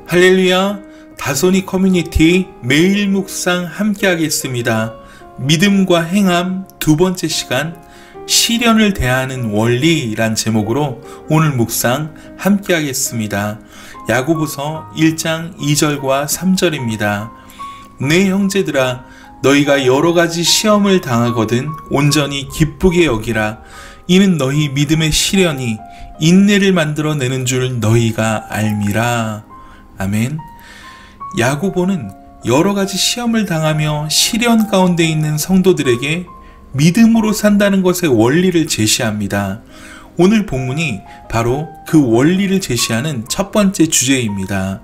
할렐루야, 다소니 커뮤니티 매일 묵상 함께 하겠습니다. 믿음과 행함 두 번째 시간, 시련을 대하는 원리란 제목으로 오늘 묵상 함께 하겠습니다. 야고보서 1장 2절과 3절입니다. 내 형제들아, 너희가 여러가지 시험을 당하거든 온전히 기쁘게 여기라. 이는 너희 믿음의 시련이 인내를 만들어내는 줄 너희가 알미라. 아멘. 야고보는 여러가지 시험을 당하며 시련 가운데 있는 성도들에게 믿음으로 산다는 것의 원리를 제시합니다. 오늘 본문이 바로 그 원리를 제시하는 첫 번째 주제입니다.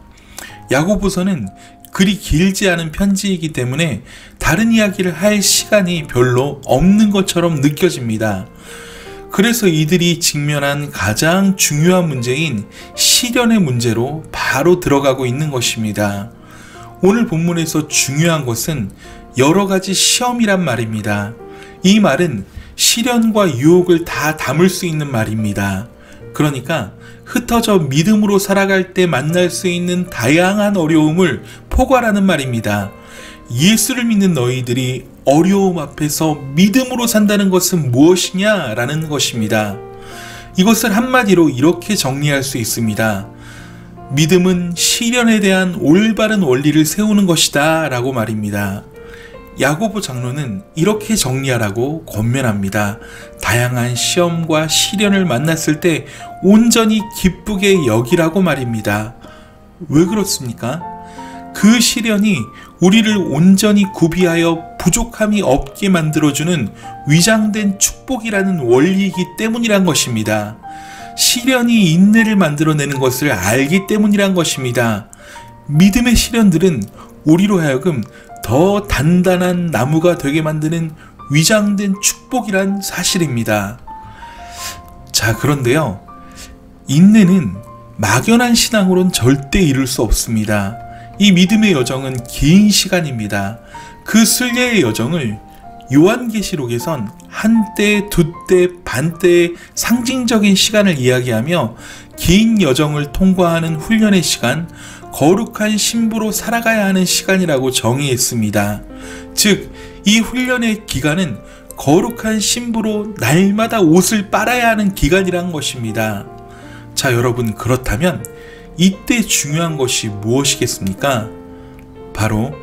야고보서는 그리 길지 않은 편지이기 때문에 다른 이야기를 할 시간이 별로 없는 것처럼 느껴집니다. 그래서 이들이 직면한 가장 중요한 문제인 시련의 문제로 바로 들어가고 있는 것입니다. 오늘 본문에서 중요한 것은 여러 가지 시험이란 말입니다. 이 말은 시련과 유혹을 다 담을 수 있는 말입니다. 그러니까 흩어져 믿음으로 살아갈 때 만날 수 있는 다양한 어려움을 포괄하는 말입니다. 예수를 믿는 너희들이 어려움 앞에서 믿음으로 산다는 것은 무엇이냐? 라는 것입니다. 이것을 한마디로 이렇게 정리할 수 있습니다. 믿음은 시련에 대한 올바른 원리를 세우는 것이다 라고 말입니다. 야고보 장로는 이렇게 정리하라고 권면합니다. 다양한 시험과 시련을 만났을 때 온전히 기쁘게 여기라고 말입니다. 왜 그렇습니까? 그 시련이 우리를 온전히 구비하여 부족함이 없게 만들어주는 위장된 축복이라는 원리이기 때문이란 것입니다. 시련이 인내를 만들어내는 것을 알기 때문이란 것입니다. 믿음의 시련들은 우리로 하여금 더 단단한 나무가 되게 만드는 위장된 축복이란 사실입니다. 자, 그런데요, 인내는 막연한 신앙으로는 절대 이룰 수 없습니다. 이 믿음의 여정은 긴 시간입니다. 그 순례의 여정을 요한계시록에선 한때, 두때, 반때의 상징적인 시간을 이야기하며 긴 여정을 통과하는 훈련의 시간, 거룩한 신부로 살아가야 하는 시간이라고 정의했습니다. 즉, 이 훈련의 기간은 거룩한 신부로 날마다 옷을 빨아야 하는 기간이란 것입니다. 자, 여러분, 그렇다면 이때 중요한 것이 무엇이겠습니까? 바로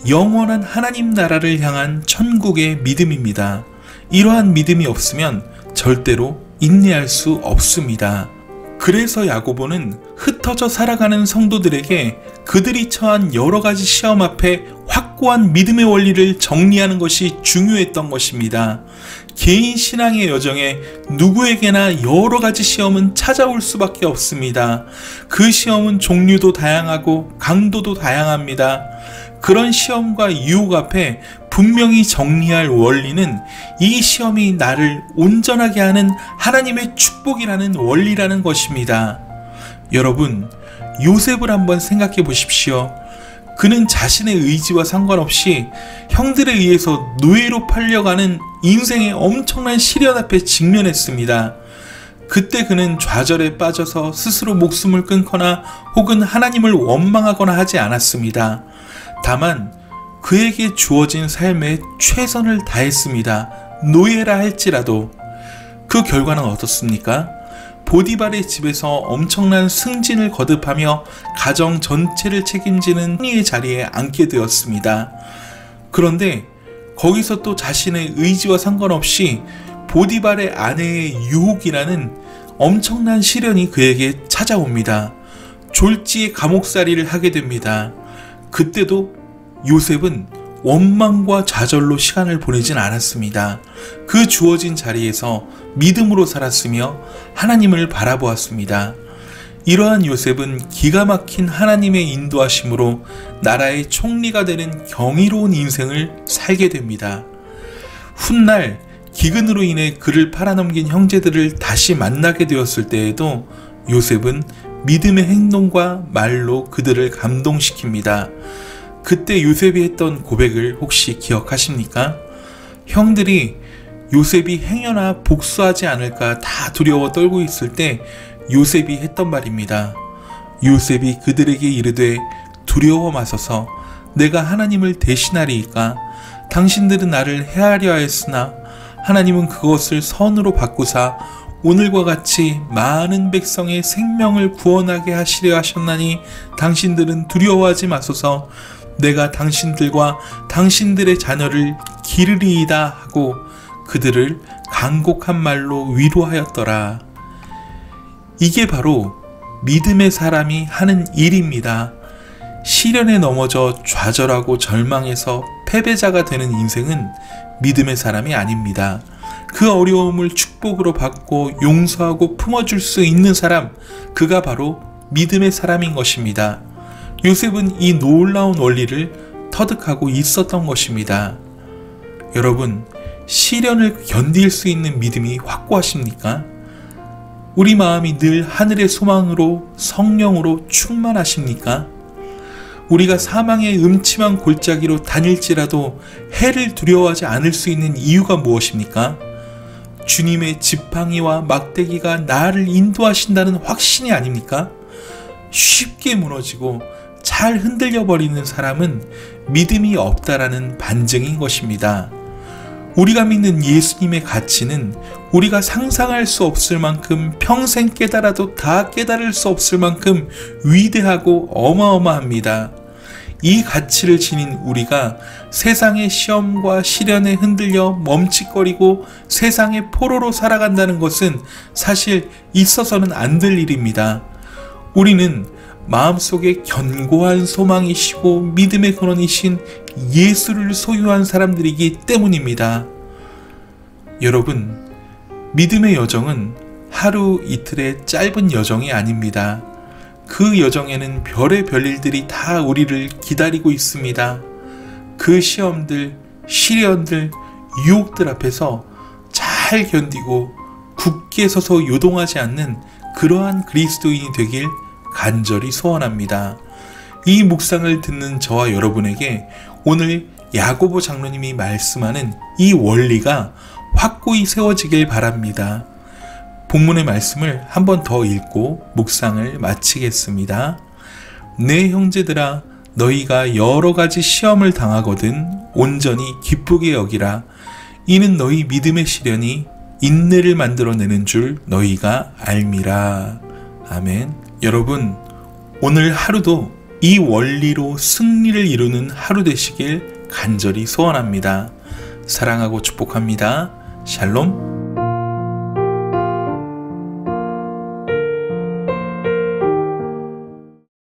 영원한 하나님 나라를 향한 천국의 믿음입니다. 이러한 믿음이 없으면 절대로 인내할 수 없습니다. 그래서 야고보는 흩어져 살아가는 성도들에게 그들이 처한 여러 가지 시험 앞에 확고한 믿음의 원리를 정리하는 것이 중요했던 것입니다. 개인 신앙의 여정에 누구에게나 여러 가지 시험은 찾아올 수밖에 없습니다. 그 시험은 종류도 다양하고 강도도 다양합니다. 그런 시험과 유혹 앞에 분명히 정리할 원리는 이 시험이 나를 온전하게 하는 하나님의 축복이라는 원리라는 것입니다. 여러분, 요셉을 한번 생각해 보십시오. 그는 자신의 의지와 상관없이 형들에 의해서 노예로 팔려가는 인생의 엄청난 시련 앞에 직면했습니다. 그때 그는 좌절에 빠져서 스스로 목숨을 끊거나 혹은 하나님을 원망하거나 하지 않았습니다. 다만 그에게 주어진 삶에 최선을 다했습니다. 노예라 할지라도. 그 결과는 어떻습니까? 보디발의 집에서 엄청난 승진을 거듭하며 가정 전체를 책임지는 승리의 자리에 앉게 되었습니다. 그런데 거기서 또 자신의 의지와 상관없이 보디발의 아내의 유혹이라는 엄청난 시련이 그에게 찾아옵니다. 졸지에 감옥살이를 하게 됩니다. 그때도 요셉은 원망과 좌절로 시간을 보내진 않았습니다. 그 주어진 자리에서 믿음으로 살았으며 하나님을 바라보았습니다. 이러한 요셉은 기가 막힌 하나님의 인도하심으로 나라의 총리가 되는 경이로운 인생을 살게 됩니다. 훗날 기근으로 인해 그를 팔아넘긴 형제들을 다시 만나게 되었을 때에도 요셉은 믿음의 행동과 말로 그들을 감동시킵니다. 그때 요셉이 했던 고백을 혹시 기억하십니까? 형들이 요셉이 행여나 복수하지 않을까 다 두려워 떨고 있을 때 요셉이 했던 말입니다. 요셉이 그들에게 이르되 두려워 마소서. 내가 하나님을 대신하리이까. 당신들은 나를 해하려 하였으나 하나님은 그것을 선으로 바꾸사 오늘과 같이 많은 백성의 생명을 구원하게 하시려 하셨나니 당신들은 두려워하지 마소서. 내가 당신들과 당신들의 자녀를 기르리이다 하고 그들을 간곡한 말로 위로하였더라. 이게 바로 믿음의 사람이 하는 일입니다. 시련에 넘어져 좌절하고 절망해서 패배자가 되는 인생은 믿음의 사람이 아닙니다. 그 어려움을 축복으로 받고 용서하고 품어줄 수 있는 사람, 그가 바로 믿음의 사람인 것입니다. 요셉은 이 놀라운 원리를 터득하고 있었던 것입니다. 여러분, 시련을 견딜 수 있는 믿음이 확고하십니까? 우리 마음이 늘 하늘의 소망으로 성령으로 충만하십니까? 우리가 사망의 음침한 골짜기로 다닐지라도 해를 두려워하지 않을 수 있는 이유가 무엇입니까? 주님의 지팡이와 막대기가 나를 인도하신다는 확신이 아닙니까? 쉽게 무너지고 잘 흔들려 버리는 사람은 믿음이 없다라는 반증인 것입니다. 우리가 믿는 예수님의 가치는 우리가 상상할 수 없을 만큼 평생 깨달아도 다 깨달을 수 없을 만큼 위대하고 어마어마합니다. 이 가치를 지닌 우리가 세상의 시험과 시련에 흔들려 멈칫거리고 세상의 포로로 살아간다는 것은 사실 있어서는 안 될 일입니다. 우리는 마음속에 견고한 소망이시고 믿음의 근원이신 예수를 소유한 사람들이기 때문입니다. 여러분, 믿음의 여정은 하루 이틀의 짧은 여정이 아닙니다. 그 여정에는 별의 별일들이 다 우리를 기다리고 있습니다. 그 시험들, 시련들, 유혹들 앞에서 잘 견디고 굳게 서서 요동하지 않는 그러한 그리스도인이 되길 간절히 소원합니다. 이 묵상을 듣는 저와 여러분에게 오늘 야고보 장로님이 말씀하는 이 원리가 확고히 세워지길 바랍니다. 본문의 말씀을 한 번 더 읽고 묵상을 마치겠습니다. 내 형제들아, 너희가 여러 가지 시험을 당하거든 온전히 기쁘게 여기라. 이는 너희 믿음의 시련이 인내를 만들어내는 줄 너희가 알미라. 아멘. 여러분, 오늘 하루도 이 원리로 승리를 이루는 하루 되시길 간절히 소원합니다. 사랑하고 축복합니다. 샬롬.